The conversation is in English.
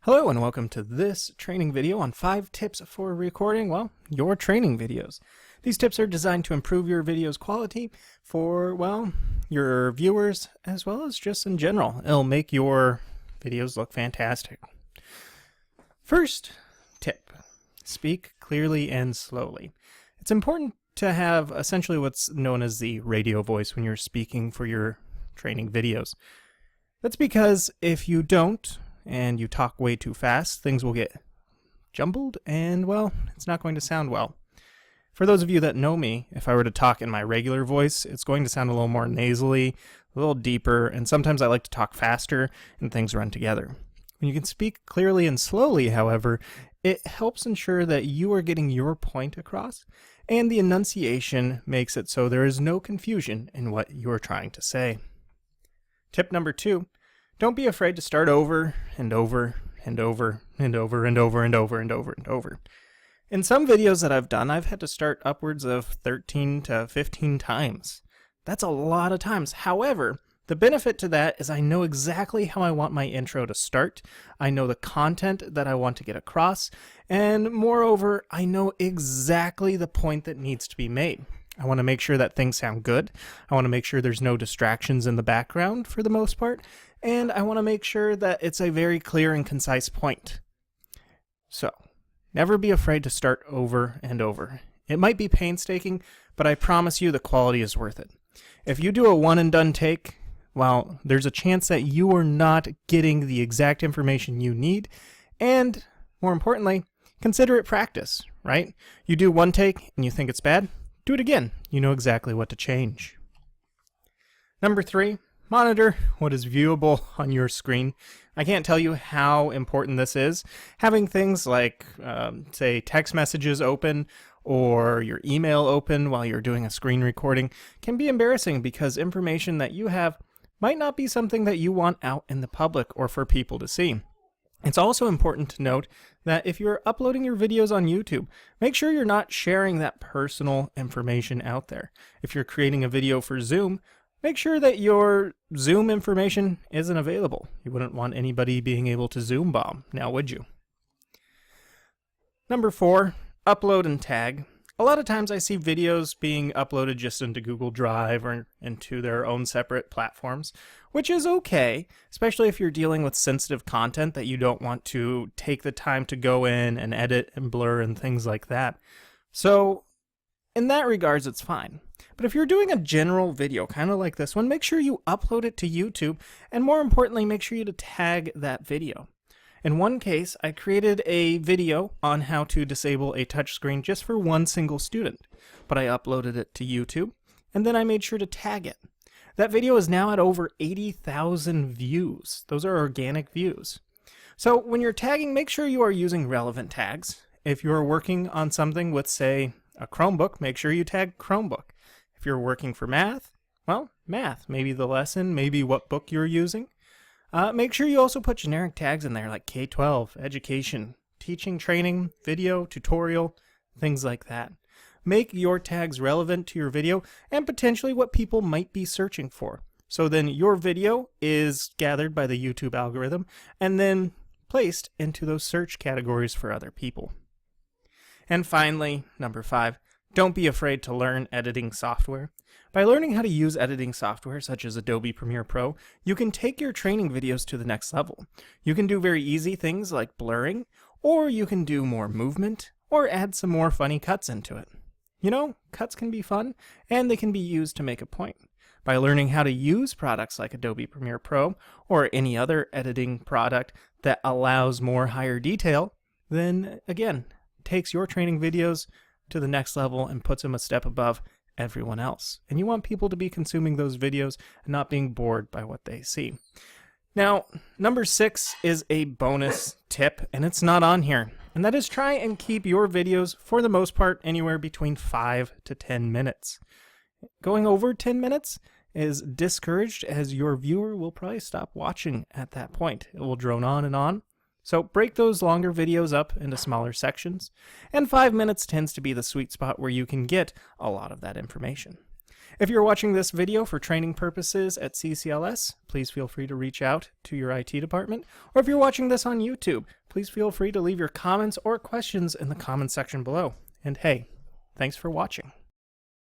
Hello and welcome to this training video on 5 tips for recording, your training videos. These tips are designed to improve your video's quality for, your viewers as well as just in general. It'll make your videos look fantastic. First tip, speak clearly and slowly. It's important to have essentially what's known as the radio voice when you're speaking for your training videos. That's because if you don't, and you talk way too fast, things will get jumbled and, it's not going to sound well. For those of you that know me, if I were to talk in my regular voice, it's going to sound a little more nasally, a little deeper, and sometimes I like to talk faster and things run together. When you can speak clearly and slowly, however, it helps ensure that you are getting your point across, and the enunciation makes it so there is no confusion in what you are trying to say. Tip number 2. Don't be afraid to start over and over and over and over and over and over and over and over. In some videos that I've done, I've had to start upwards of 13 to 15 times. That's a lot of times. However, the benefit to that is I know exactly how I want my intro to start. I know the content that I want to get across. And moreover, I know exactly the point that needs to be made. I want to make sure that things sound good. I want to make sure there's no distractions in the background for the most part. And I want to make sure that it's a very clear and concise point. So, never be afraid to start over and over. It might be painstaking, but I promise you the quality is worth it. If you do a one and done take, there's a chance that you are not getting the exact information you need. And more importantly, consider it practice, right? You do one take and you think it's bad, do it again. You know exactly what to change. Number 3. Monitor what is viewable on your screen. I can't tell you how important this is. Having things like, say, text messages open or your email open while you're doing a screen recording can be embarrassing because information that you have might not be something that you want out in the public or for people to see. It's also important to note that if you're uploading your videos on YouTube, make sure you're not sharing that personal information out there. If you're creating a video for Zoom, make sure that your Zoom information isn't available. You wouldn't want anybody being able to Zoom bomb, now would you? Number 4, upload and tag. A lot of times I see videos being uploaded just into Google Drive or into their own separate platforms, which is okay, especially if you're dealing with sensitive content that you don't want to take the time to go in and edit and blur and things like that. So, in that regards, it's fine. But if you're doing a general video, kind of like this one, make sure you upload it to YouTube, and more importantly, make sure you tag that video. In one case, I created a video on how to disable a touchscreen just for one single student, but I uploaded it to YouTube, and then I made sure to tag it. That video is now at over 80,000 views. Those are organic views. So when you're tagging, make sure you are using relevant tags. If you're working on something with, say, a Chromebook, make sure you tag Chromebook. If you're working for math, math. Maybe the lesson, maybe what book you're using. Make sure you also put generic tags in there like K-12, education, teaching, training, video, tutorial, things like that. Make your tags relevant to your video and potentially what people might be searching for. So then your video is gathered by the YouTube algorithm and then placed into those search categories for other people. And finally, number 5, don't be afraid to learn editing software. By learning how to use editing software such as Adobe Premiere Pro, you can take your training videos to the next level. You can do very easy things like blurring, or you can do more movement, or add some more funny cuts into it. You know, cuts can be fun, and they can be used to make a point. By learning how to use products like Adobe Premiere Pro, or any other editing product that allows more higher detail, then again, takes your training videos to the next level and puts them a step above everyone else. And you want people to be consuming those videos and not being bored by what they see. Now, number 6 is a bonus tip, and it's not on here. And that is try and keep your videos, for the most part, anywhere between 5 to 10 minutes. Going over 10 minutes is discouraged as your viewer will probably stop watching at that point. It will drone on and on. So break those longer videos up into smaller sections, and 5 minutes tends to be the sweet spot where you can get a lot of that information. If you're watching this video for training purposes at CCLS, please feel free to reach out to your IT department. Or if you're watching this on YouTube, please feel free to leave your comments or questions in the comments section below. And hey, thanks for watching.